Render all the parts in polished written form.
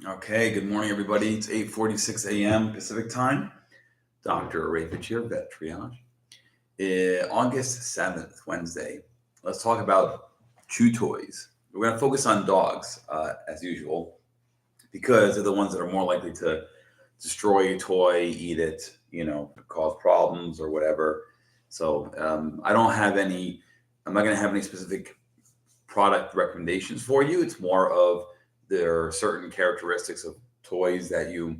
Okay, good morning, everybody. It's 8:46 a.m. Pacific time. Dr. Rafich here, Vet Triage. August 7th, Wednesday. Let's talk about chew toys. We're going to focus on dogs, as usual, because they're the ones that are more likely to destroy your toy, eat it, cause problems or whatever. So I'm not going to have any specific product recommendations for you. It's more of there are certain characteristics of toys that you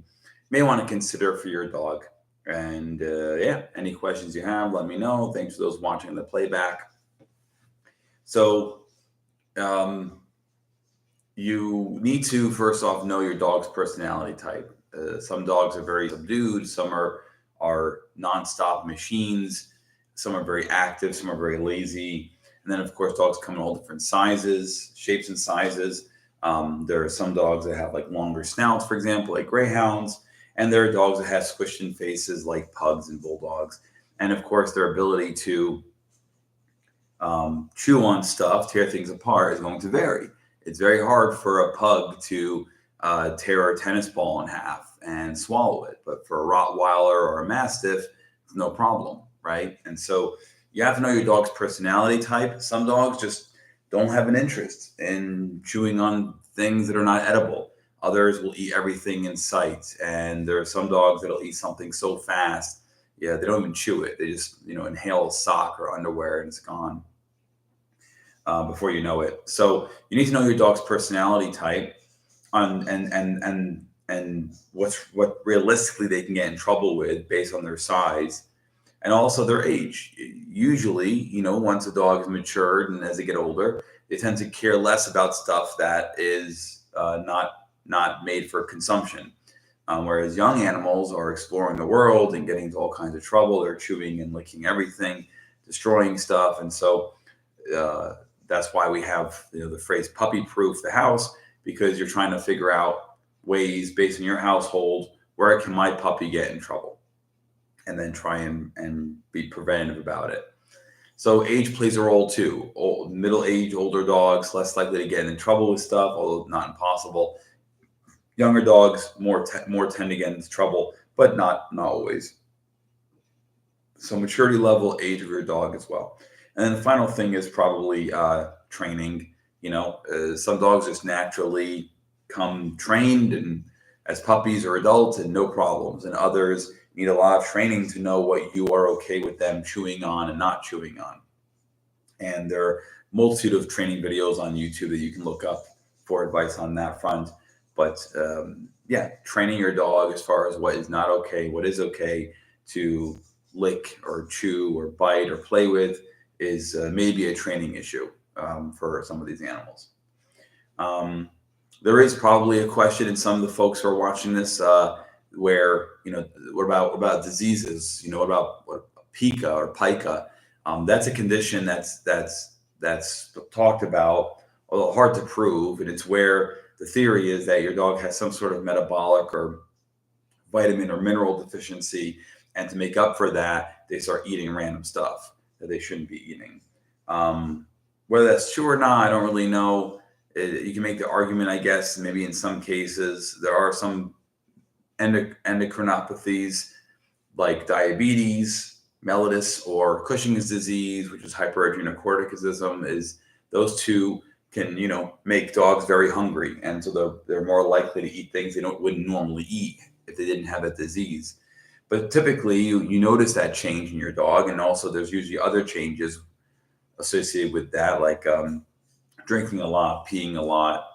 may want to consider for your dog. And yeah, any questions you have, let me know. Thanks for those watching the playback. So, you need to first off know your dog's personality type. Some dogs are very subdued, some are nonstop machines, some are very active, some are very lazy. And then, of course, dogs come in all different sizes, shapes, and sizes. There are some dogs that have like longer snouts, for example, like greyhounds, and there are dogs that have squished in faces, like pugs and bulldogs. And of course, their ability to chew on stuff, tear things apart, is going to vary. It's very hard for a pug to tear a tennis ball in half and swallow it, but for a Rottweiler or a Mastiff, it's no problem, right? And so you have to know your dog's personality type. Some dogs just don't have an interest in chewing on things that are not edible. Others will eat everything in sight, and there are some dogs that'll eat something so fast, yeah, they don't even chew it. They just inhale a sock or underwear and it's gone before you know it. So you need to know your dog's personality type on and what realistically they can get in trouble with based on their size and also their age. Usually, once a dog is matured and as they get older, they tend to care less about stuff that is not made for consumption. Whereas young animals are exploring the world and getting into all kinds of trouble. They're chewing and licking everything, destroying stuff, and so that's why we have the phrase "puppy proof the house," because you're trying to figure out ways based on your household where can my puppy get in trouble, and then try and be preventative about it. So age plays a role too. Middle age, older dogs less likely to get in trouble with stuff, although not impossible. Younger dogs more tend to get into trouble, but not always. So maturity level, age of your dog as well. And then the final thing is probably training. Some dogs just naturally come trained and as puppies or adults and no problems, and others need a lot of training to know what you are okay with them chewing on and not chewing on. And there are a multitude of training videos on YouTube that you can look up for advice on that front. But yeah, training your dog as far as what is not okay, what is okay to lick or chew or bite or play with is maybe a training issue for some of these animals. There is probably a question in some of the folks who are watching this where what about diseases? What about pica or pica? That's a condition that's talked about, although hard to prove, and it's where the theory is that your dog has some sort of metabolic or vitamin or mineral deficiency, and to make up for that, they start eating random stuff that they shouldn't be eating. Whether that's true or not, I don't really know. You can make the argument, I guess, maybe in some cases. There are some endocrinopathies like diabetes, mellitus, or Cushing's disease, which is hyperadrenocorticism. Those two can make dogs very hungry, and so they're more likely to eat things they wouldn't normally eat if they didn't have that disease. But typically, you notice that change in your dog, and also there's usually other changes associated with that, like drinking a lot, peeing a lot,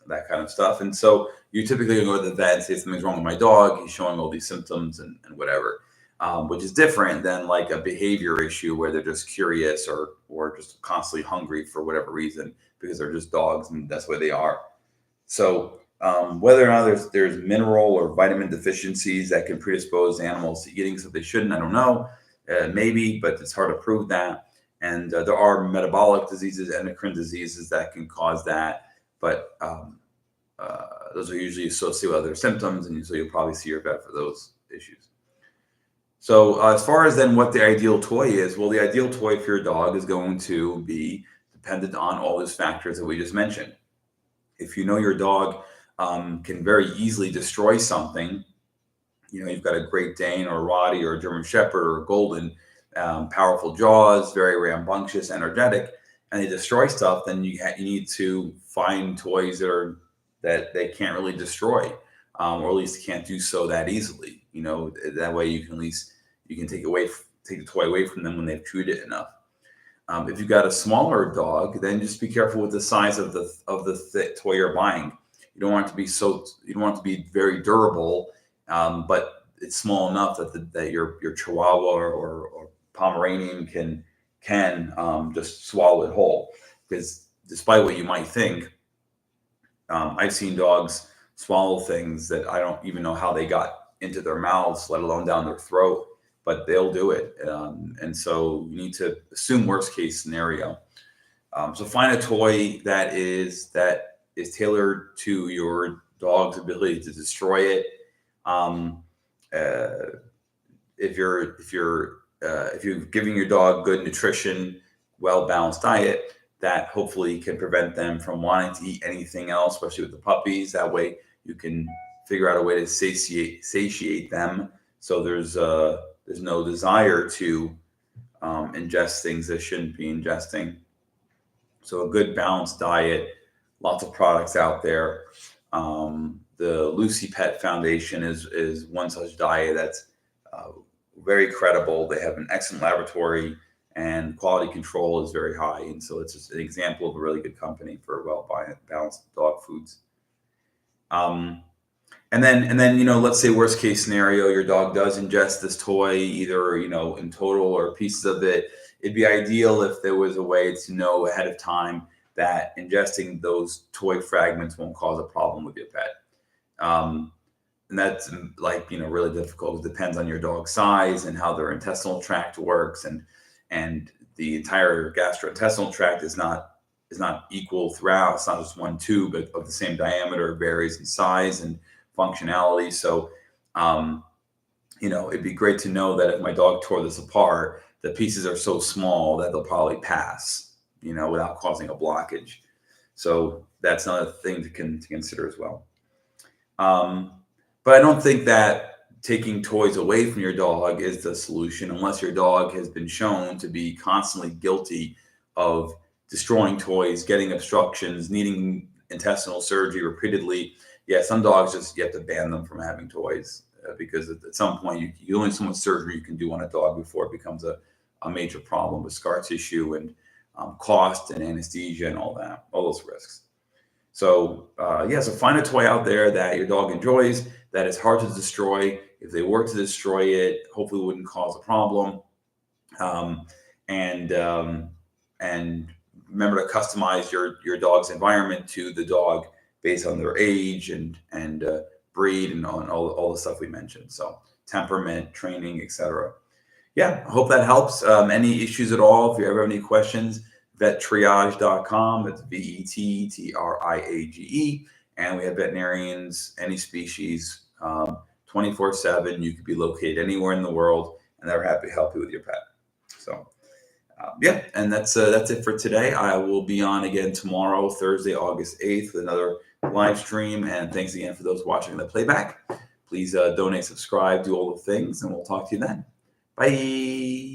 that kind of stuff. And so you typically go to the vet and say something's wrong with my dog. He's showing all these symptoms and whatever, which is different than like a behavior issue where they're just curious or just constantly hungry for whatever reason because they're just dogs and that's what they are. So whether or not there's mineral or vitamin deficiencies that can predispose animals to eating stuff they shouldn't, I don't know. Maybe, but it's hard to prove that. And there are metabolic diseases, endocrine diseases that can cause that, but those are usually associated with other symptoms, and so you'll probably see your vet for those issues. So as far as then what the ideal toy is, well, the ideal toy for your dog is going to be dependent on all those factors that we just mentioned. If you know your dog can very easily destroy something. You've got a Great Dane or a Rottie or a German Shepherd or a Golden, powerful jaws, very rambunctious, energetic, and they destroy stuff. Then you need to find toys that they can't really destroy, or at least can't do so that easily. That way you can take the toy away from them when they've chewed it enough. If you've got a smaller dog, then just be careful with the size of the toy you're buying. You don't want it to be very durable, but it's small enough that your Chihuahua or Pomeranian can just swallow it whole. Because despite what you might think, I've seen dogs swallow things that I don't even know how they got into their mouths, let alone down their throat, but they'll do it. And so you need to assume worst case scenario. So find a toy that is tailored to your dog's ability to destroy it. If you're giving your dog good nutrition, well-balanced diet, that hopefully can prevent them from wanting to eat anything else, especially with the puppies. That way you can figure out a way to satiate them. So there's no desire to ingest things they shouldn't be ingesting. So a good balanced diet, lots of products out there. The Lucy Pet Foundation is one such diet that's very credible. They have an excellent laboratory and quality control is very high. And so it's just an example of a really good company for well-balanced dog foods. And then, let's say worst case scenario, your dog does ingest this toy, either, in total or pieces of it. It'd be ideal if there was a way to know ahead of time that ingesting those toy fragments won't cause a problem with your pet. And that's really difficult. It depends on your dog's size and how their intestinal tract works. And the entire gastrointestinal tract is not equal throughout. It's not just one tube of the same diameter. It varies in size and functionality. So, it'd be great to know that if my dog tore this apart, the pieces are so small that they'll probably pass, without causing a blockage. So that's another thing to consider as well. But I don't think that taking toys away from your dog is the solution unless your dog has been shown to be constantly guilty of destroying toys, getting obstructions, needing intestinal surgery repeatedly. Yeah, some dogs you have to ban them from having toys because at some point you only so much surgery you can do on a dog before it becomes a major problem with scar tissue and cost and anesthesia and all those risks. So so find a toy out there that your dog enjoys, that is hard to destroy. If they were to destroy it, hopefully it wouldn't cause a problem. And remember to customize your dog's environment to the dog based on their age and breed and on all the stuff we mentioned. So temperament, training, etc. Yeah, I hope that helps. Any issues at all? If you ever have any questions, vettriage.com. That's VETTRIAGE. And we have veterinarians, any species, 24/7. You could be located anywhere in the world, and they're happy to help you with your pet. So, and that's it for today. I will be on again tomorrow, Thursday, August 8th, with another live stream. And thanks again for those watching the playback. Please donate, subscribe, do all the things, and we'll talk to you then. Bye.